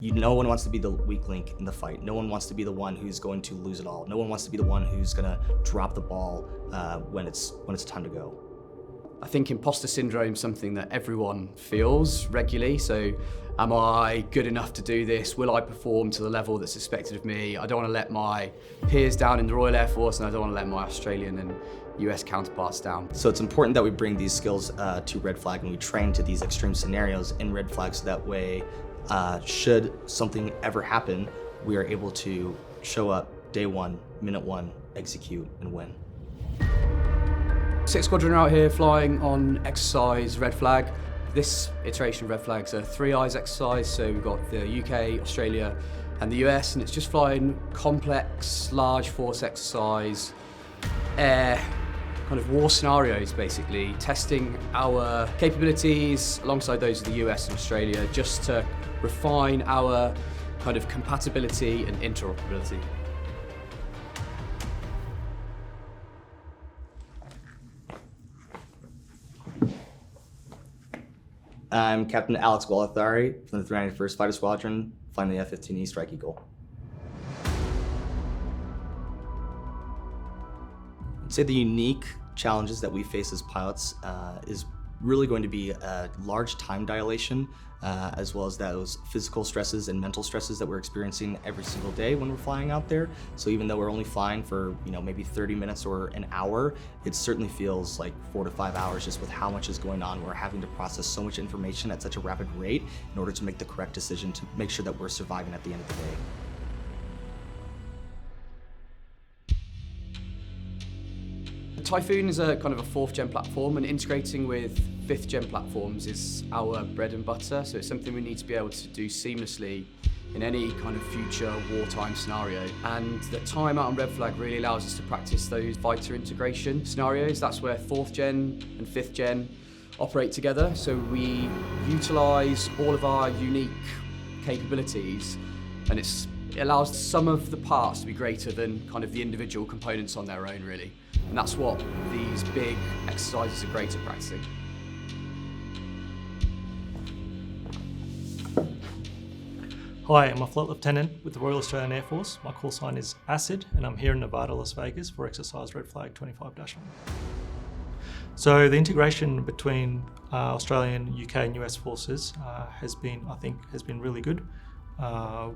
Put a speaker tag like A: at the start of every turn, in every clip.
A: No one wants to be the weak link in the fight. No one wants to be the one who's going to lose it all. No one wants to be the one who's going to drop the ball when it's time to go.
B: I think imposter syndrome is something that everyone feels regularly. So, am I good enough to do this? Will I perform to the level that's expected of me? I don't want to let my peers down in the Royal Air Force, and I don't want to let my Australian and US counterparts down.
A: So it's important that we bring these skills to Red Flag, and we train to these extreme scenarios in Red Flag, so that way, should something ever happen, we are able to show up day one, minute one, execute, and win.
B: 6th Squadron are out here flying on exercise Red Flag. This iteration of Red Flag's a 3 eyes exercise, so we've got the UK, Australia, and the US, and it's just flying complex, large force exercise, air, kind of war scenarios basically, testing our capabilities alongside those of the US and Australia, just to refine our kind of compatibility and interoperability.
A: I'm Captain Alex Gualathari from the 391st Fighter Squadron, flying the F-15E Strike Eagle. I'd say the unique challenges that we face as pilots is really going to be a large time dilation, as well as those physical stresses and mental stresses that we're experiencing every single day when we're flying out there. So even though we're only flying for maybe 30 minutes or an hour, it certainly feels like 4 to 5 hours just with how much is going on. We're having to process so much information at such a rapid rate in order to make the correct decision to make sure that we're surviving at the end of the day.
B: Typhoon is a kind of a 4th gen platform, and integrating with 5th gen platforms is our bread and butter, so it's something we need to be able to do seamlessly in any kind of future wartime scenario. And the time out on Red Flag really allows us to practice those fighter integration scenarios. That's where 4th gen and 5th gen operate together, so we utilise all of our unique capabilities, and it allows some of the parts to be greater than kind of the individual components on their own, really. And that's what these big exercises are great at practicing.
C: Hi, I'm a Flight Lieutenant with the Royal Australian Air Force. My call sign is ACID, and I'm here in Nevada, Las Vegas for exercise Red Flag 25-1. So the integration between Australian, UK and US forces has been really good.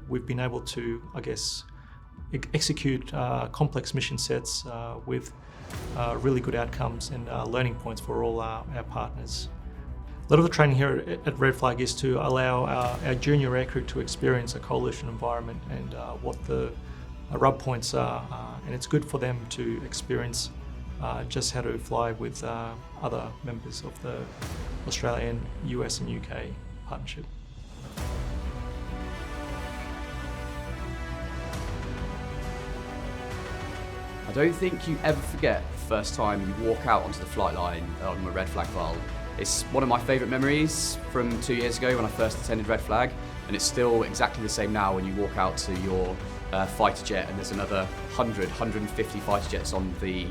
C: We've been able to, execute complex mission sets with really good outcomes and learning points for all our partners. A lot of the training here at Red Flag is to allow our junior aircrew to experience a coalition environment and what the rub points are, and it's good for them to experience just how to fly with other members of the Australian, US and UK partnership.
B: I don't think you ever forget the first time you walk out onto the flight line on a Red Flag VAL. It's one of my favourite memories from 2 years ago when I first attended Red Flag, and it's still exactly the same now when you walk out to your fighter jet and there's another 100, 150 fighter jets on the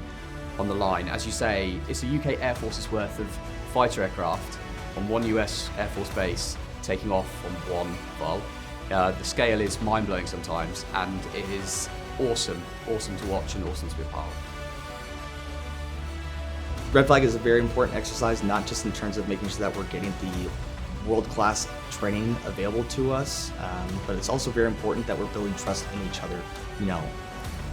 B: line. As you say, it's a UK Air Force's worth of fighter aircraft on one US Air Force base taking off on one VAL. The scale is mind-blowing sometimes, and it is awesome to watch and awesome to be a part of.
A: Red Flag is a very important exercise, not just in terms of making sure that we're getting the world-class training available to us, but it's also very important that we're building trust in each other.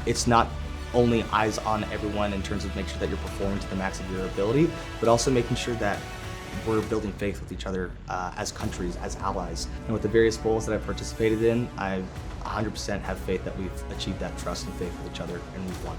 A: It's not only eyes on everyone in terms of making sure that you're performing to the max of your ability, but also making sure that we're building faith with each other as countries, as allies. And with the various bowls that I've participated in, I 100% have faith that we've achieved that trust and faith with each other, and we've won.